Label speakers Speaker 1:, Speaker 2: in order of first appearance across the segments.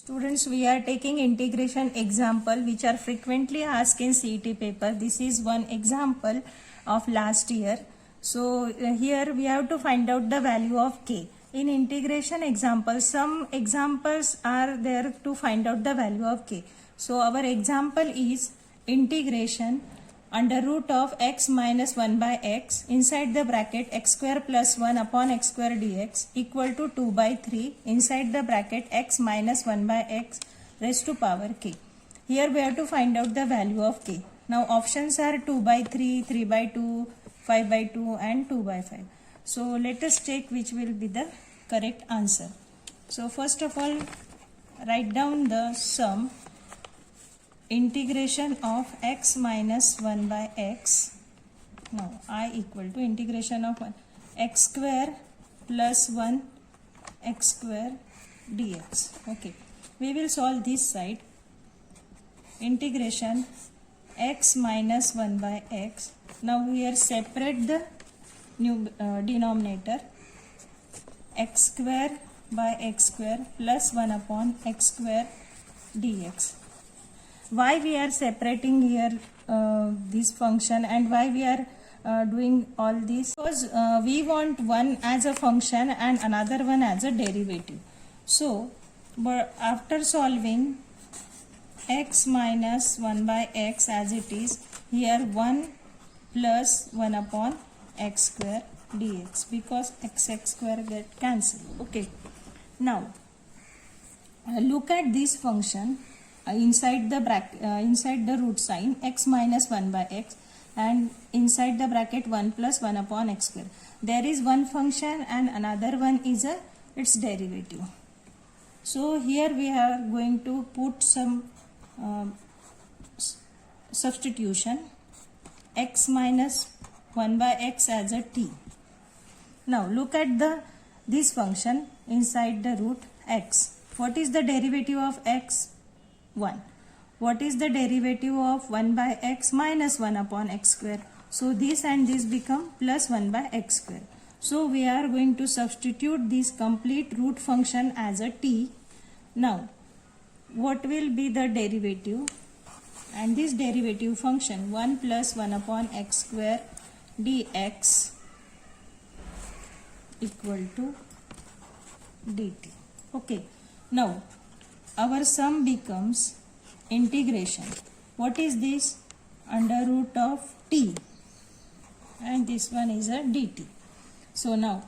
Speaker 1: Students, we are taking integration example which are frequently asked in CET paper. This is one example of last year. So here we have to find out the value of k. In integration example, some examples are there to find out the value of k. So our example is integration under root of x minus 1 by x inside the bracket x square plus 1 upon x square dx equal to 2 by 3 inside the bracket x minus 1 by x raised to power k. Here we have to find out the value of k. Now options are 2 by 3, 3 by 2, 5 by 2 and 2 by 5. So let us check which will be the correct answer. So first of all, write down the sum integration of x minus 1 by x. Now I equal to integration of 1 x square plus 1 x square dx. Okay, we will solve this side. Integration x minus 1 by x. Now here separate the new denominator x square by x square plus 1 upon x square dx. Why we are separating here this function and why we are doing all this? Because we want one as a function and another one as a derivative. So but after solving x minus 1 by x as it is, here 1 plus 1 upon x square dx, because x square get cancelled. Okay, now look at this function. Inside the bracket, inside the root sign x minus 1 by x and inside the bracket 1 plus 1 upon x square. There is one function and another one is its derivative. So here we are going to put some substitution, x minus 1 by x as a t. Now look at this function inside the root x. What is the derivative of x? 1. What is the derivative of 1 by x minus 1 upon x square? So this and this become plus 1 by x square. So we are going to substitute this complete root function as a t. Now what will be the derivative? And this derivative function 1 plus 1 upon x square dx equal to dt. Okay. Now our sum becomes integration. What is this? Under root of t, and this one is a dt. So now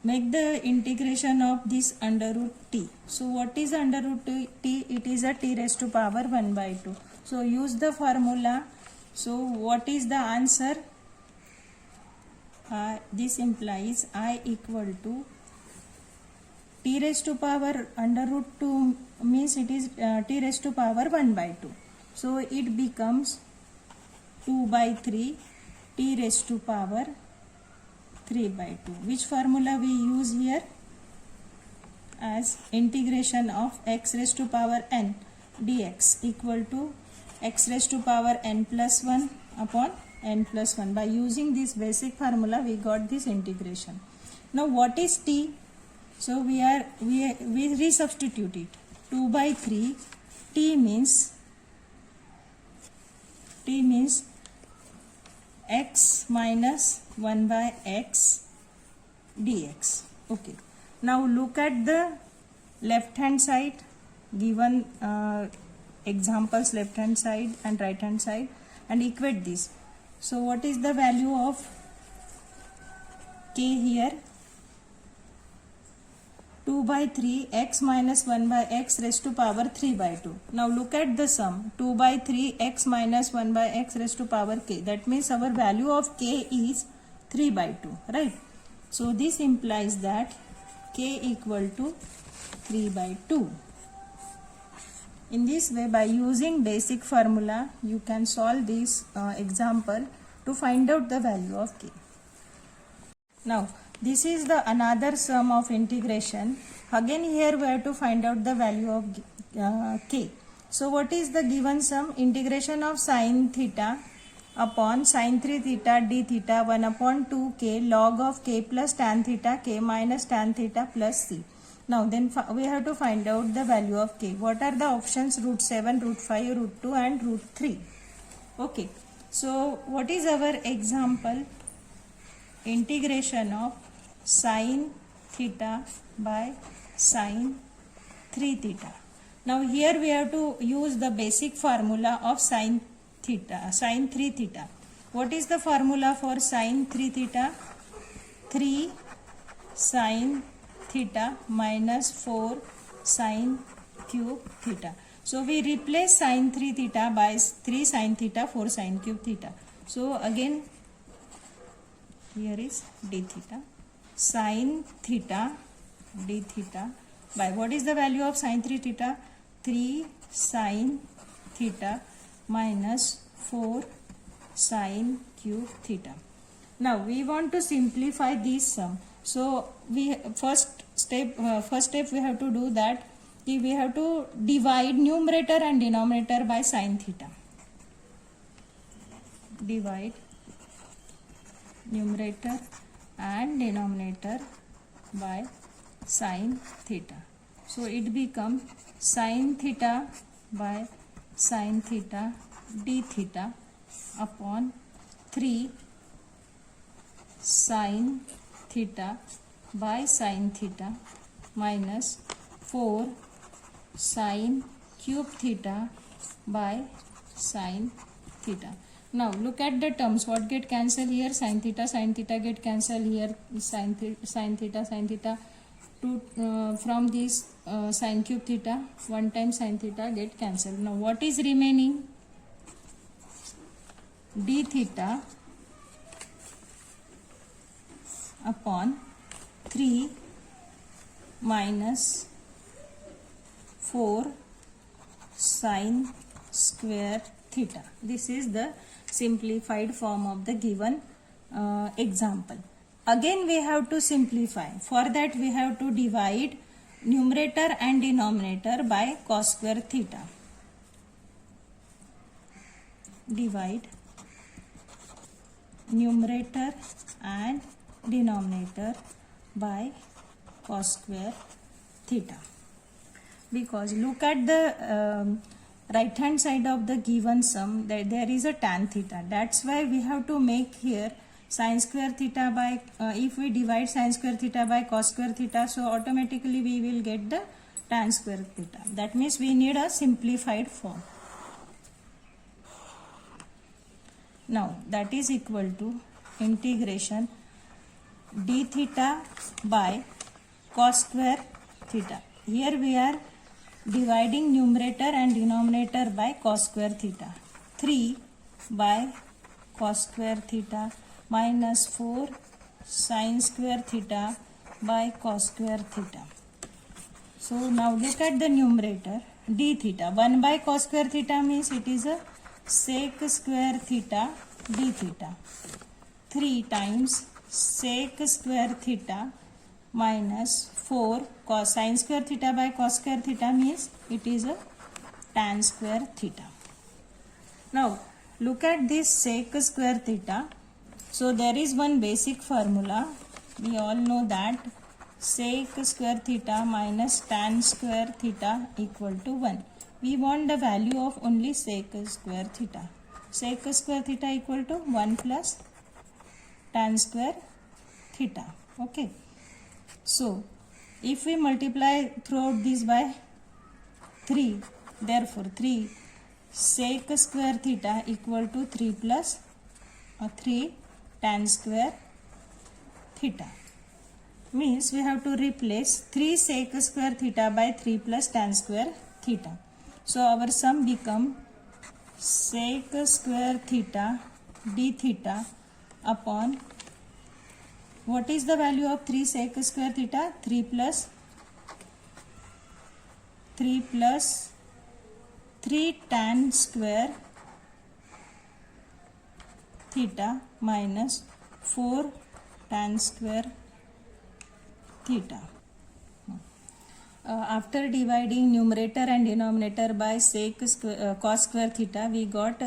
Speaker 1: make the integration of this under root t. So what is under root t? It is a t raised to power 1 by 2. So use the formula. So what is the answer? This implies I equal to t raised to power under root 2 means it is t raised to power 1 by 2. So it becomes 2 by 3 t raised to power 3 by 2. Which formula we use here? As integration of x raised to power n dx equal to x raised to power n plus 1 upon n plus 1. By using this basic formula we got this integration. Now what is t? So we resubstitute it. 2 by 3 t means x minus 1 by x dx. Okay. Now look at the left hand side, given examples left hand side and right hand side, and equate this. So what is the value of k here? 2 by 3 x minus 1 by x raised to power 3 by 2. Now look at the sum 2 by 3 x minus 1 by x raised to power k. That means our value of k is 3 by 2, right? So this implies that k equal to 3 by 2. In this way, by using basic formula, you can solve this example to find out the value of k. Now this is the another sum of integration. Again here we have to find out the value of k. So what is the given sum? Integration of sin theta upon sin 3 theta d theta 1 upon 2 k log of k plus tan theta k minus tan theta plus c. Now then we have to find out the value of k. What are the options? Root 7, root 5, root 2 and root 3. Okay. So what is our example? Integration of sine theta by sine 3 theta. Now here we have to use the basic formula of sine 3 theta. What is the formula for sine 3 theta? 3 sine theta minus 4 sine cube theta. So we replace sine 3 theta by 3 sine theta 4 sine cube theta. So again here is d theta. Sine theta d theta by what is the value of sine 3 theta? 3 sine theta minus 4 sine cube theta. Now we want to simplify this sum. So we first step we have to do that. We have to divide numerator and denominator by sine theta. Divide numerator and denominator by sine theta. So it becomes sine theta by sine theta d theta upon 3 sine theta by sine theta minus 4 sine cube theta by sine theta. Now look at the terms. What get cancelled here? Sine theta get cancelled here. Sine theta. From this sine cube theta, one time sine theta get cancelled. Now what is remaining? D theta upon 3 minus 4 sine square theta. This is the simplified form of the given example. Again we have to simplify. For that we have to divide numerator and denominator by cos square theta. Divide numerator and denominator by cos square theta. Because look at the right hand side of the given sum, that there is a tan theta. That's why we have to make here sine square theta by if we divide sine square theta by cos square theta, so automatically we will get the tan square theta. That means we need a simplified form. Now that is equal to integration d theta by cos square theta. Here we are dividing numerator and denominator by cos square theta. 3 by cos square theta minus 4 sine square theta by cos square theta. So now look at the numerator d theta. 1 by cos square theta means it is a sec square theta d theta. 3 times sec square theta minus 4 cos sine square theta by cos square theta means it is a tan square theta. Now look at this sec square theta. So there is one basic formula. We all know that sec square theta minus tan square theta equal to 1. We want the value of only sec square theta. Sec square theta equal to 1 plus tan square theta. Okay. So if we multiply throughout this by 3, therefore 3 sec square theta equal to 3 plus 3 tan square theta. Means we have to replace 3 sec square theta by 3 plus tan square theta. So our sum become sec square theta d theta upon what is the value of 3 sec square theta? 3 plus 3 tan square theta minus 4 tan square theta. After dividing numerator and denominator by cos square theta, we got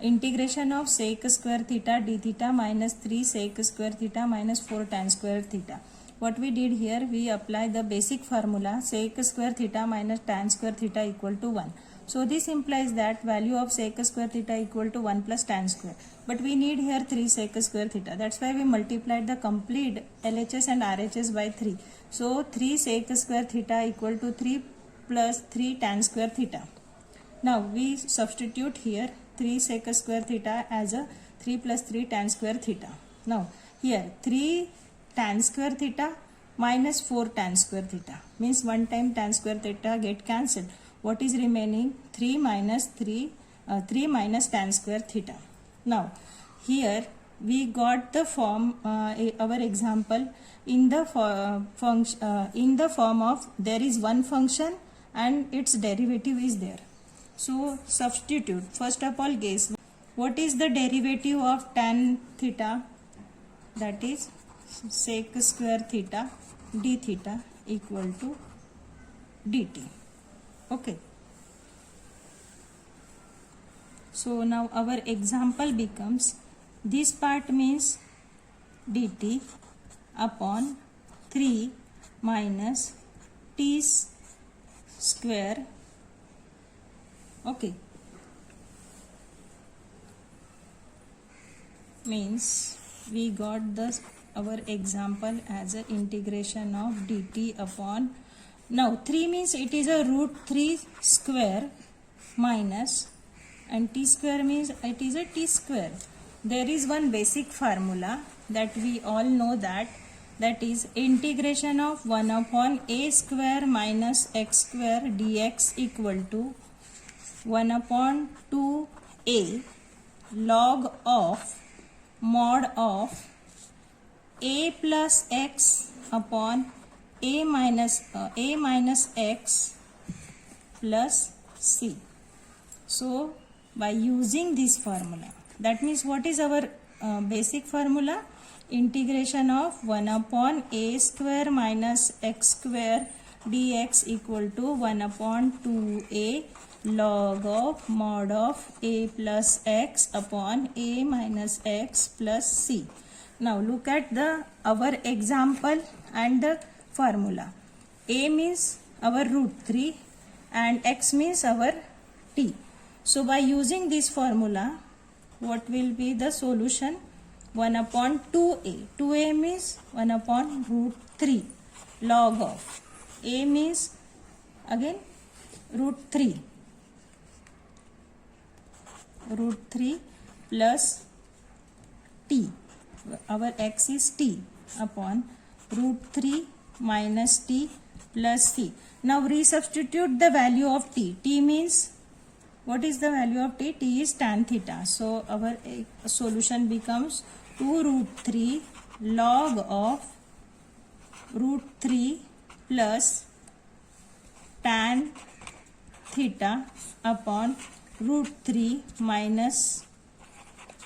Speaker 1: integration of sec square theta d theta minus 3 sec square theta minus 4 tan square theta. what we did here, we apply the basic formula sec square theta minus tan square theta equal to 1. So this implies that value of sec square theta equal to 1 plus tan square. But we need here 3 sec square theta. That's why we multiplied the complete LHS and RHS by 3. So 3 sec square theta equal to 3 plus 3 tan square theta. Now we substitute here 3 sec square theta as a 3 plus 3 tan square theta. Now here 3 tan square theta minus 4 tan square theta means one time tan square theta get cancelled. What is remaining? 3 minus tan square theta. Now here we got the form our example in the form of there is one function and its derivative is there. So substitute. First of all, guess what is the derivative of tan theta? That is sec square theta d theta equal to dt. Okay. So now our example becomes, this part means dt upon 3 minus t square. Okay. Means we got our example as a integration of dt upon, now 3 means it is a root 3 square minus, and t square means it is a t square. There is one basic formula that we all know, that is integration of 1 upon a square minus x square dx equal to 1 upon 2a log of mod of a plus x upon a minus x plus c. So by using this formula, that means what is our basic formula? Integration of 1 upon a square minus x square dx equal to 1 upon 2a log of mod of a plus x upon a minus x plus c. Now look at our example and the formula. A means our root 3 and x means our t. So by using this formula, what will be the solution? 1 upon 2a. 2a means 1 upon root 3 log of. A means again root 3. Root 3 plus t. Our x is t upon root 3 minus t plus c. Now resubstitute the value of t. T means, what is the value of t? T is tan theta. So our solution becomes 2 root 3 log of root 3 plus tan theta upon root 3 minus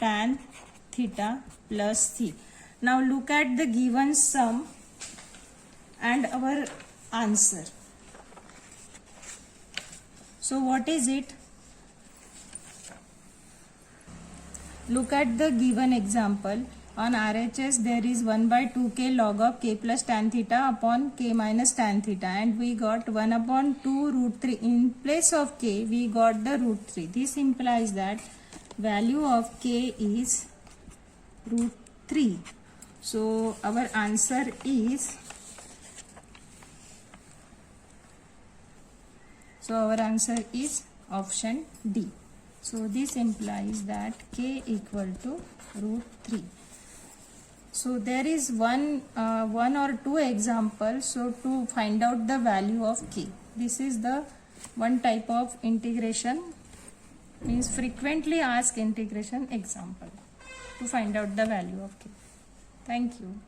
Speaker 1: tan theta plus c. Now look at the given sum and our answer. So what is it? Look at the given example. On RHS there is 1 by 2k log of k plus tan theta upon k minus tan theta, and we got 1 upon 2 root 3. In place of k we got the root 3. This implies that value of k is root 3. So our answer is, option D. So this implies that k equal to root 3. So there is one or two examples. So to find out the value of k, this is the one type of integration, means frequently asked integration example, to find out the value of k. Thank you.